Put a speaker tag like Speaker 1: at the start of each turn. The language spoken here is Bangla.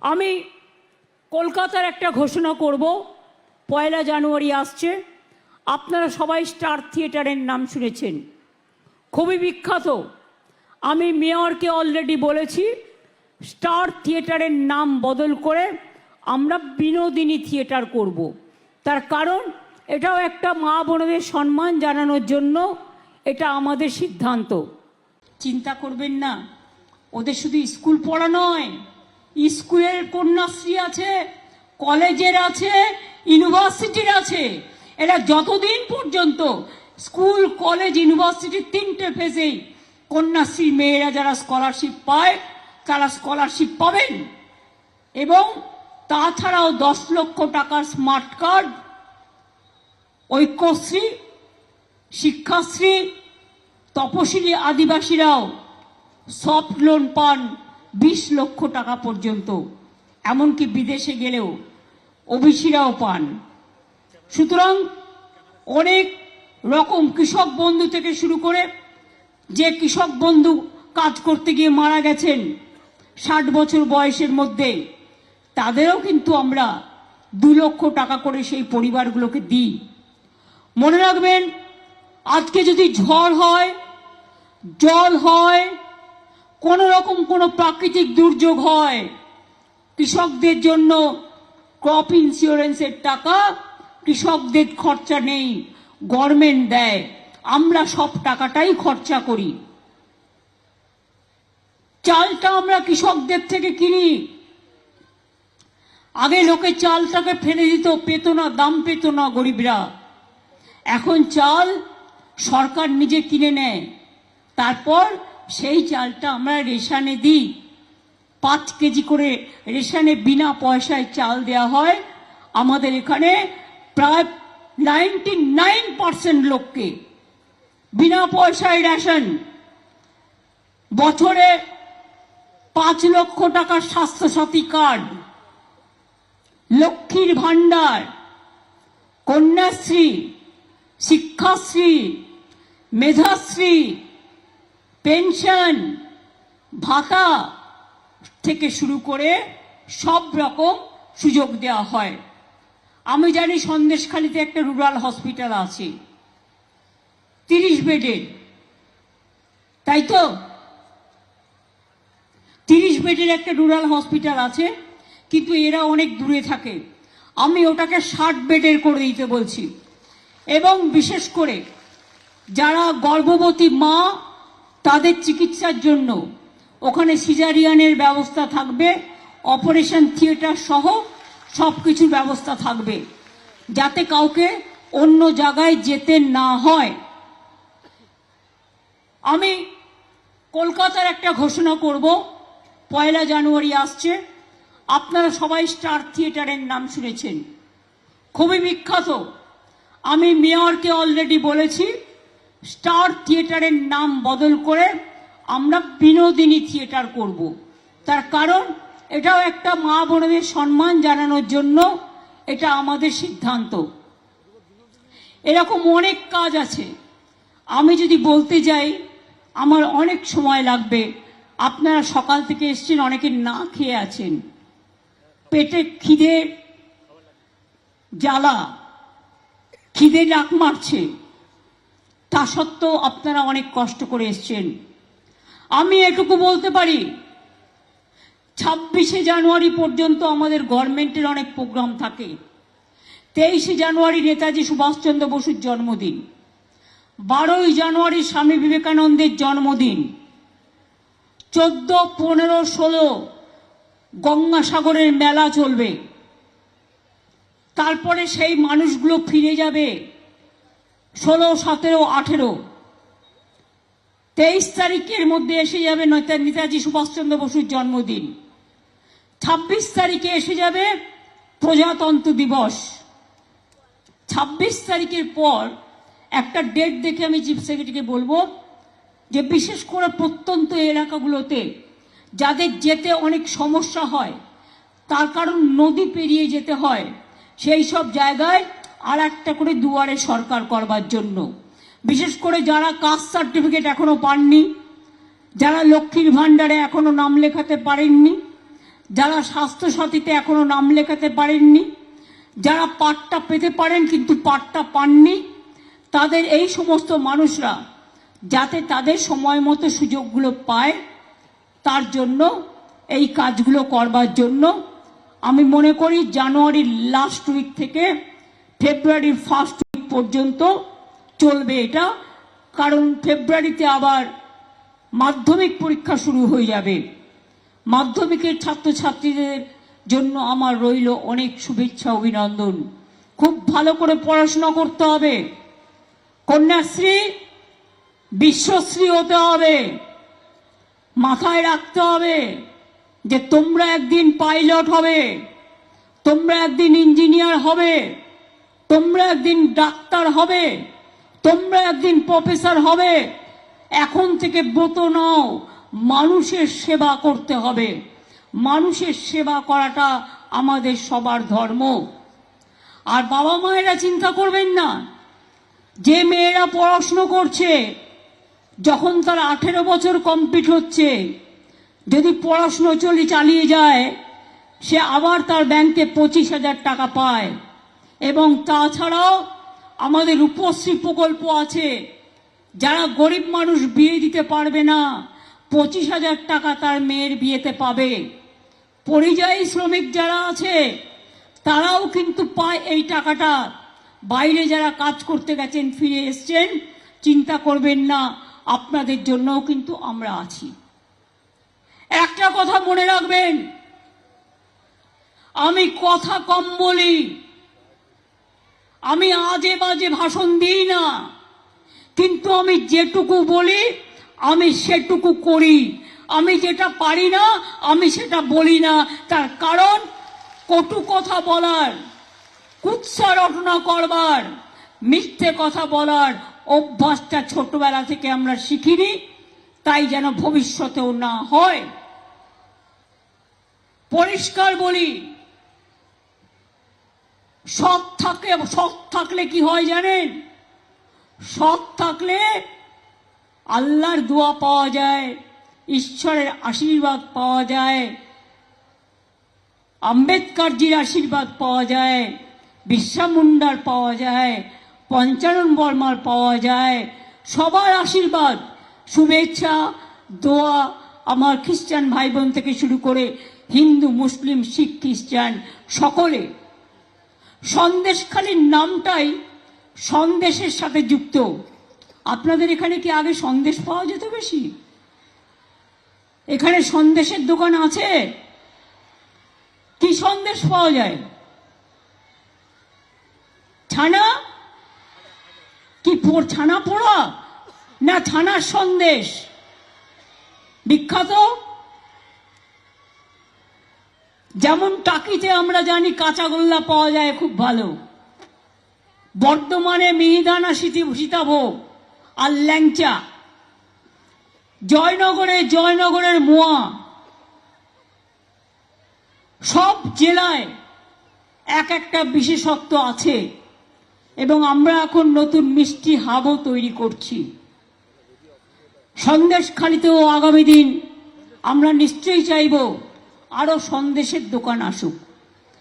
Speaker 1: আমি কলকাতার একটা ঘোষণা করব। 1 জানুয়ারি আসছে। আপনারা সবাই স্টার থিয়েটারের নাম শুনেছেন, খুবই বিখ্যাত। আমি মেয়রকে অলরেডি বলেছি স্টার থিয়েটারের নাম বদল করে আমরা বিনোদিনী থিয়েটার করব। তার কারণ এটাও একটা মা বোনদের সম্মান জানানোর জন্য এটা আমাদের সিদ্ধান্ত। চিন্তা করবেন না, ওদের শুধু স্কুল পড়া নয়, স্কুলের কন্যাশ্রী আছে, কলেজের আছে, ইউনিভার্সিটির আছে। এরা যতদিন পর্যন্ত স্কুল কলেজ ইউনিভার্সিটির 3টে ফেজেই কন্যাশ্রী মেয়েরা যারা স্কলারশিপ পায় তারা স্কলারশিপ পাবেন। এবং তাছাড়াও 10 লক্ষ টাকার স্মার্ট কার্ড, ঐক্যশ্রী, শিক্ষাশ্রী, তপশিলি আদিবাসীরাও সফট লোন পান 20 লক্ষ টাকা পর্যন্ত, এমনকি বিদেশে গেলেও ওবিসিরাও পান। সুতরাং অনেক রকম কৃষক বন্ধু থেকে শুরু করে যে কৃষক বন্ধু কাজ করতে গিয়ে মারা গেছেন 60 বছর বয়সের মধ্যে, তাদেরও কিন্তু আমরা 2 লক্ষ টাকা করে সেই পরিবারগুলোকে দিই। মনে রাখবেন, আজকে যদি ঝড় হয়, জল হয়, কোনো রকম কোনো প্রাকৃতিক দুর্যোগ হয়, কৃষকদের জন্য ক্রপ ইন্স্যুরেন্সের টাকা কৃষকদের খরচা নেই, গভর্নমেন্ট দেয়। আমরা সব টাকাটাই খরচা করি। চালটা আমরা কৃষকদের থেকে কিনি। আগে লোকে চালটাকে ফেলে দিত, পেত না, দাম পেত না গরিবরা। এখন চাল সরকার নিজে কিনে নেয়, তারপর সেই চালটা আমরা রেশনে দিই। 5 কেজি করে রেশনে বিনা পয়সায় চাল দেয়া হয়। আমাদের এখানে প্রায় 99% লোককে বিনা পয়সায় রেশন। বছরে 5 লক্ষ টাকার স্বাস্থ্যসাথী কার্ড, লক্ষ্মীর ভান্ডার, কন্যাশ্রী, শিক্ষাশ্রী, মেধাশ্রী, পেনশন, ভাতা থেকে শুরু করে সব রকম সুযোগ দেওয়া হয়। আমি জানি সন্দেশখালীতে একটা রুরাল হসপিটাল আছে 30 বেডের, তাই তো? 30 বেডের একটা রুরাল হসপিটাল আছে, কিন্তু এরা অনেক দূরে থাকে। আমি ওটাকে 60 বেডের করে দিতে বলছি। এবং বিশেষ করে যারা গর্ভবতী মা, তাদের চিকিৎসার জন্য ওখানে সিজারিয়ানের ব্যবস্থা থাকবে, অপারেশন থিয়েটার সহ সব কিছুর ব্যবস্থা থাকবে, যাতে কাউকে অন্য জায়গায় যেতে না হয়। আমি কলকাতার একটা ঘোষণা করব। 1 জানুয়ারি আসছে। আপনারা সবাই স্টার থিয়েটারের নাম শুনেছেন, খুবই বিখ্যাত। আমি মেয়রকে অলরেডি বলেছি স্টার থিয়েটারের নাম বদল করে আমরা বিনোদিনী থিয়েটার করব। তার কারণ এটাও একটা মা বোনদের সম্মান জানানোর জন্য এটা আমাদের সিদ্ধান্ত। এরকম অনেক কাজ আছে, আমি যদি বলতে যাই আমার অনেক সময় লাগবে। আপনারা সকাল থেকে এসেছেন, অনেকে না খেয়ে আছেন, পেটে খিদে জ্বালা, খিদে ডাক মারছে, তা সত্ত্বেও আপনারা অনেক কষ্ট করে এসেছেন। আমি এটুকু বলতে পারি, 26শে জানুয়ারি পর্যন্ত আমাদের গভর্নমেন্টের অনেক প্রোগ্রাম থাকে। 23শে জানুয়ারি নেতাজি সুভাষচন্দ্র বসুর জন্মদিন, 12ই জানুয়ারি স্বামী বিবেকানন্দের জন্মদিন, 14, 15, 16 গঙ্গাসাগরের মেলা চলবে। তারপরে সেই মানুষগুলো ফিরে যাবে 16, 17, 18। 23 তারিখের মধ্যে এসে যাবে নেতাজি সুভাষচন্দ্র বসুর জন্মদিন। 26 তারিখে এসে যাবে প্রজাতন্ত্র দিবস। 26 তারিখের পর একটা ডেট দেখে আমি চিফ সেক্রেটারিকে বলবো যে বিশেষ করে প্রত্যন্ত এলাকাগুলোতে যাদের যেতে অনেক সমস্যা হয়, তার কারণ নদী পেরিয়ে যেতে হয়, সেই সব জায়গায় আর একটা করে দুয়ারে সরকার করবার জন্য। বিশেষ করে যারা কাস্ট সার্টিফিকেট এখনো পাননি, যারা লক্ষ্মীর ভান্ডারে এখনো নাম লেখাতে পারেননি, যারা স্বাস্থ্যসাথীতে এখনো নাম লেখাতে পারেননি, যারা পাট্টা পেতে পারেন কিন্তু পাট্টা পাননি, তাদের এই সমস্ত মানুষরা যাতে তাদের সময় মতো সুযোগগুলো পায়, তার জন্য এই কাজগুলো করবার জন্য আমি মনে করি জানুয়ারির লাস্ট উইক থেকে ফেব্রুয়ারির ফার্স্ট উইক পর্যন্ত চলবে এটা। কারণ ফেব্রুয়ারিতে আবার মাধ্যমিক পরীক্ষা শুরু হয়ে যাবে। মাধ্যমিকের ছাত্রছাত্রীদের জন্য আমার রইল অনেক শুভেচ্ছা, অভিনন্দন। খুব ভালো করে পড়াশোনা করতে হবে, কন্যাশ্রী বিশ্বশ্রী হতে হবে। মাথায় রাখতে হবে যে তোমরা একদিন পাইলট হবে, তোমরা একদিন ইঞ্জিনিয়ার হবে, তোমরা একদিন ডাক্তার হবে, তোমরা একদিন প্রফেসর হবে। এখন থেকে ব্রত নাও, মানুষের সেবা করতে হবে। মানুষের সেবা করাটা আমাদের সবার ধর্ম। আর বাবা মায়েরা চিন্তা করবেন না, যে মেয়েরা পড়াশুনো করছে, যখন তার 18 বছর কমপ্লিট হচ্ছে, যদি পড়াশুনো চালিয়ে যায়, সে আবার তার ব্যাংকে 25,000 টাকা পায়। এবং তাছাড়াও আমাদের রূপশ্রী প্রকল্প আছে, যারা গরিব মানুষ বিয়ে দিতে পারবে না, 25,000 টাকা তার মেয়ের বিয়েতে পাবে। পরিযায়ী শ্রমিক যারা আছে তারাও কিন্তু পায় এই টাকাটা। বাইরে যারা কাজ করতে গেছেন, ফিরে এসছেন, চিন্তা করবেন না, আপনাদের জন্যও কিন্তু আমরা আছি। একটা কথা মনে রাখবেন, আমি কথা কম বলি, আমি আজে বাজে ভাষণ দিই না, কিন্তু আমি যেটুকু বলি আমি সেটুকু করি। আমি যেটা পারি না আমি সেটা বলি না। তার কারণ কটু কথা বলার, কুৎসা রটনা করবার, মিথ্যে কথা বলার অভ্যাসটা ছোটবেলা থেকে আমরা শিখিনি, তাই যেন ভবিষ্যতেও না হয়। পরিষ্কার বলি, সৎ থাকলে কি হয় জানেন? সৎ থাকলে আল্লাহর দোয়া পাওয়া যায়, ঈশ্বরের আশীর্বাদ পাওয়া যায়, আম্বেদকরজির আশীর্বাদ পাওয়া যায়, বিরসা মুন্ডার পাওয়া যায়, পঞ্চানন বর্মার পাওয়া যায়। সবার আশীর্বাদ, শুভেচ্ছা, দোয়া আমার খ্রিস্টান ভাই বোন থেকে শুরু করে হিন্দু, মুসলিম, শিখ, খ্রিস্টান সকলে। সন্দেশখালির নামটাই সন্দেশের সাথে যুক্ত। আপনাদের এখানে কি আগে সন্দেশ পাওয়া যেত বেশি? এখানে সন্দেশের দোকান আছে? কি সন্দেশ পাওয়া যায়? ছানা কি? ছানা পোড়া না ছানার সন্দেশ বিখ্যাত? যেমন টাকিতে আমরা জানি কাঁচাগোল্লা পাওয়া যায় খুব ভালো, বর্ধমানে মিহিদানা সীতাভোগ আর ল্যাংচা, জয়নগরের মোয়া। সব জেলায় এক একটা বিশেষত্ব আছে এবং আমরা এখন নতুন মিষ্টি হাবও তৈরি করছি। সন্দেশখালিতেও আগামী দিন আমরা নিশ্চয়ই চাইব আরো সন্দেশের দোকান আসুক।